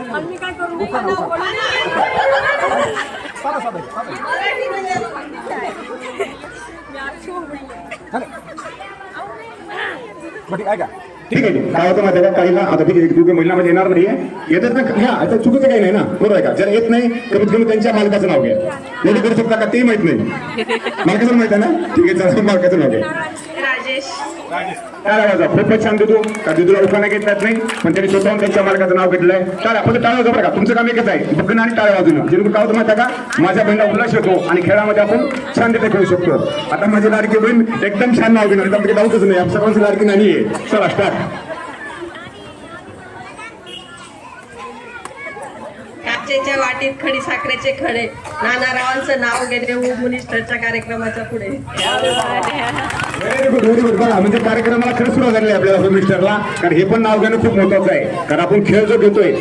मी काय करू ठीक आहे काय होतं माहिती आहे का काहीला आता ठीक आहे दोघे महिलांमध्ये येणार नाहीये येतात ना घ्या आता चुकीचं काही नाही ना बरोबर आहे का जर येत नाही कमीत कमी त्यांच्या मालकाचं नाव घ्या कोणी करू शकता का तेही माहित नाही मालकाचं माहित आहे ना ठीक आहे चला मालकाचं नाव घ्या राजेश टाळा वाजा खूपच छान देतो का दिदूला उखाणा घेतलाच नाही पण त्यांनी स्वतःहून त्यांच्या मालकाचं नाव घेतलंय टाळा फक्त टाळा वाजवा बरं का तुमचं काम एकच आहे बघणं आणि टाळा वाजवणं जेणेकरून काय होतं माहिती आहे का माझ्या बहिणीला उल्हास येतो आणि खेळामध्ये आपण शांतता खेळू शकतो आता माझी लाडकी बहीण एकदम छान नाव घेणार त्यामध्ये डाऊटच नाही आमच्या सर्वांची लाडकी नाही आहे चला स्टार्ट काचेच्या वाटीत खडी साखरेचे खडे नानारावांचं नाव घेणे होम मिनिस्टरच्या कार्यक्रमाच्या पुढे व्हेरी गुड बघा म्हणजे कार्यक्रमाला खरंच सुरुवात झाली आपल्याला होम मिनिस्टरला कारण हे पण नाव घेणं खूप महत्वाचं आहे कारण आपण खेळ जो घेतोय